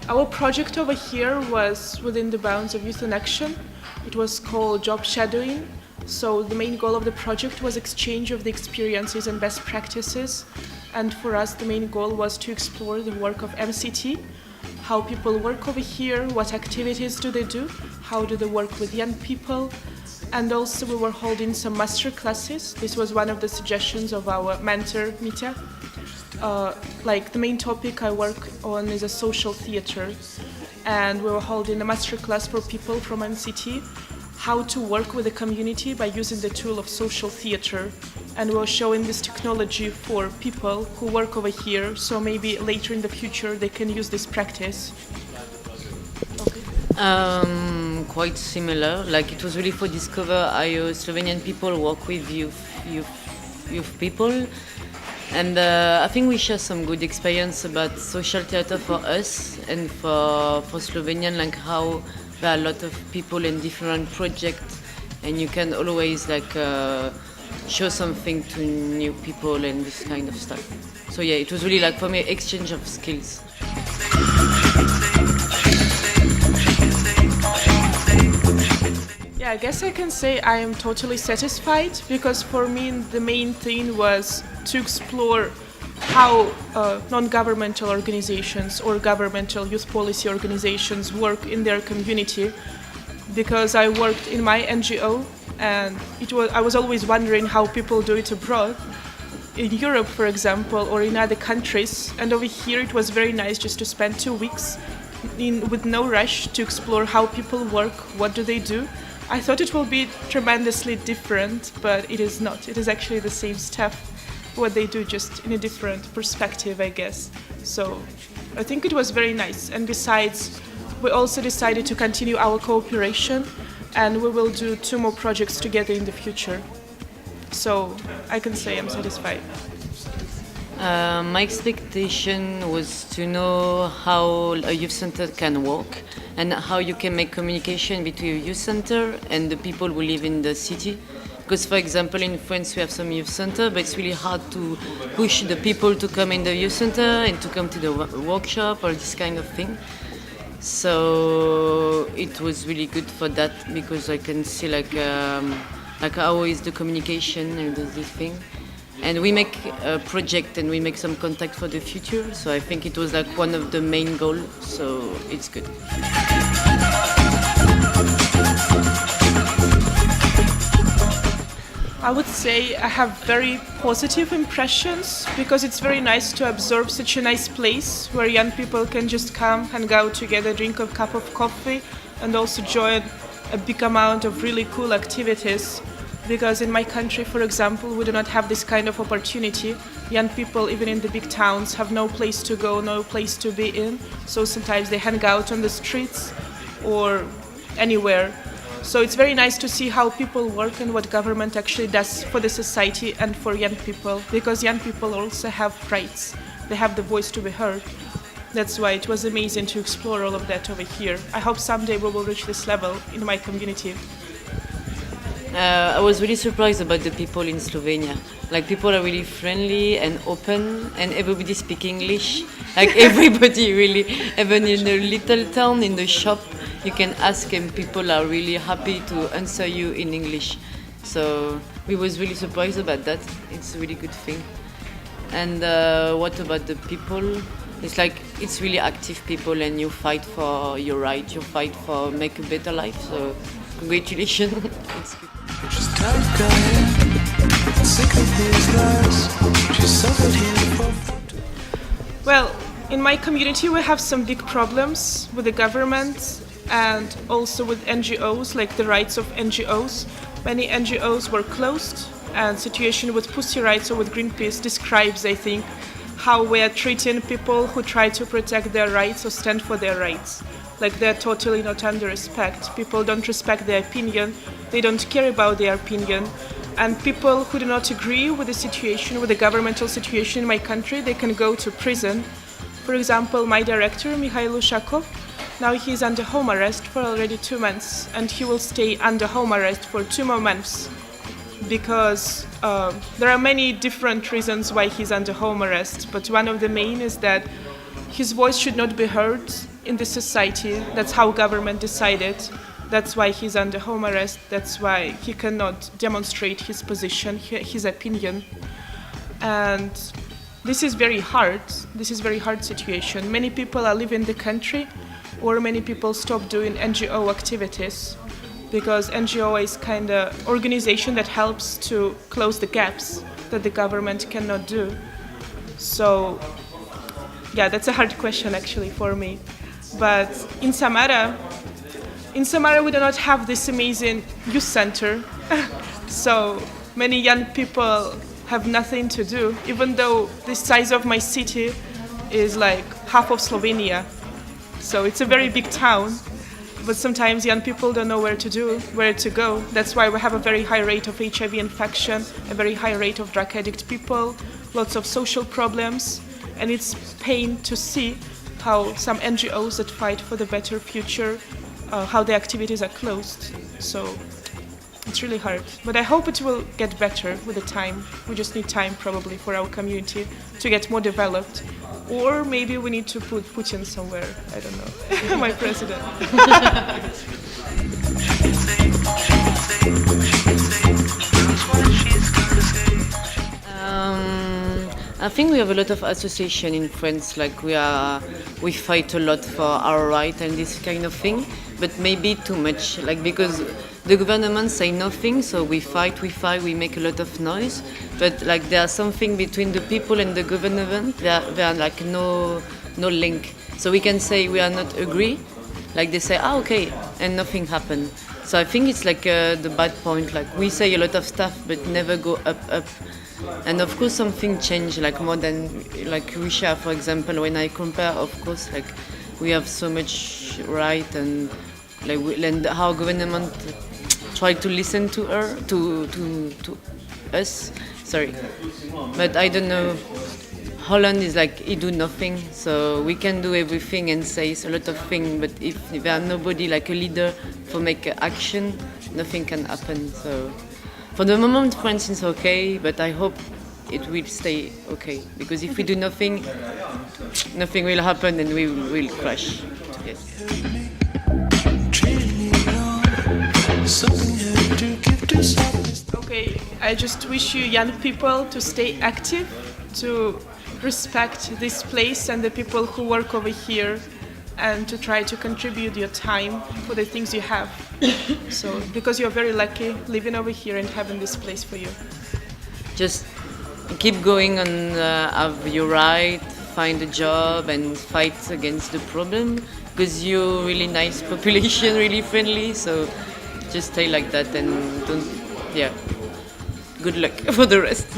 Our project over here was within the bounds of Youth in Action. It was called Job Shadowing. So the main goal of the project was exchange of the experiences and best practices. And for us, the main goal was to explore the work of MCT, how people work over here, what activities do they do, how do they work with young people. And also we were holding some master classes. This was one of the suggestions of our mentor, Mitya. Like the main topic I work on is a social theatre, and we were holding a master class for people from MCT, how to work with the community by using the tool of social theatre. And we were showing this technology for people who work over here, so maybe later in the future they can use this practice. Quite similar. Like it was really for discover how Slovenian people work with youth people. And I think we share some good experience about social theatre for us and for Slovenian, like how there are a lot of people in different projects, and you can always like show something to new people and this kind of stuff. So yeah, it was really like for me exchange of skills. Yeah, I guess I can say I am totally satisfied, because for me the main thing was to explore how non-governmental organizations or governmental youth policy organizations work in their community, because I worked in my NGO and I was always wondering how people do it abroad, in Europe for example, or in other countries, and over here it was very nice just to spend 2 weeks with no rush to explore how people work, what do they do. I thought it will be tremendously different, but it is not. It is actually the same stuff, what they do, just in a different perspective, I guess. So I think it was very nice. And besides, we also decided to continue our cooperation, and we will do 2 more projects together in the future. So I can say I'm satisfied. My expectation was to know how a youth center can work and how you can make communication between a youth center and the people who live in the city. Because, for example, in France we have some youth center, but it's really hard to push the people to come in the youth center and to come to the workshop or this kind of thing. So it was really good for that, because I can see like how is the communication and this thing. And we make a project and we make some contact for the future. So I think it was like one of the main goals. So it's good. I would say I have very positive impressions, because it's very nice to observe such a nice place where young people can just come, hang out together, drink a cup of coffee, and also join a big amount of really cool activities. Because in my country, for example, we do not have this kind of opportunity. Young people, even in the big towns, have no place to go, no place to be in. So sometimes they hang out on the streets or anywhere. So it's very nice to see how people work and what government actually does for the society and for young people. Because young people also have rights. They have the voice to be heard. That's why it was amazing to explore all of that over here. I hope someday we will reach this level in my community. I was really surprised about the people in Slovenia. Like people are really friendly and open, and everybody speaks English. Like everybody really, even in a little town, in the shop, you can ask and people are really happy to answer you in English. So we was really surprised about that. It's a really good thing. And what about the people? It's like it's really active people, and you fight for your right, you fight for make a better life. So congratulations. It's good. Well, in my community we have some big problems with the government and also with NGOs, like the rights of NGOs. Many NGOs were closed, and situation with Pussy Rights or with Greenpeace describes, I think, how we are treating people who try to protect their rights or stand for their rights. Like they're totally not under respect. People don't respect their opinion, they don't care about their opinion. And people who do not agree with the situation, with the governmental situation in my country, they can go to prison. For example, my director, Mikhail Ushakov, now he is under home arrest for already 2 months, and he will stay under home arrest for 2 more months because there are many different reasons why he's under home arrest, but one of the main is that his voice should not be heard in the society. That's how government decided. That's why he's under home arrest. That's why he cannot demonstrate his position, his opinion. And this is very hard. This is very hard situation. Many people are leaving the country, or many people stop doing NGO activities, because NGO is kind of organization that helps to close the gaps that the government cannot do. So, yeah, that's a hard question actually for me. But in Samara we do not have this amazing youth center. So many young people have nothing to do, even though the size of my city is like half of Slovenia. So it's a very big town, but sometimes young people don't know where to go. That's why we have a very high rate of HIV infection, a very high rate of drug addict people, lots of social problems, and it's pain to see how some NGOs that fight for the better future, how the activities are closed. So it's really hard. But I hope it will get better with the time. We just need time probably for our community to get more developed. Or maybe we need to put Putin somewhere, I don't know, my president. I think we have a lot of association in France, like we fight a lot for our right and this kind of thing, but maybe too much, like because the government say nothing, so we fight, we make a lot of noise, but like there's something between the people and the government, there are like no link. So we can say we are not agree, like they say, okay, and nothing happen. So I think it's like the bad point, like we say a lot of stuff, but never go up. And of course something changed, like more than like Russia, for example. When I compare, of course, like we have so much right, and like and how government try to listen to her, to us. Sorry, but I don't know. Holland is like he do nothing, so we can do everything and say a lot of things. But if there are nobody like a leader for make action, nothing can happen. So. For the moment, France is okay, but I hope it will stay okay. Because if we do nothing, nothing will happen and we will crash. Yes. Okay, I just wish you young people to stay active, to respect this place and the people who work over here, and to try to contribute your time for the things you have. So, because you're very lucky living over here and having this place for you. Just keep going on, have your right, find a job and fight against the problem, because you're really nice population, really friendly, so just stay like that and don't, yeah, good luck for the rest.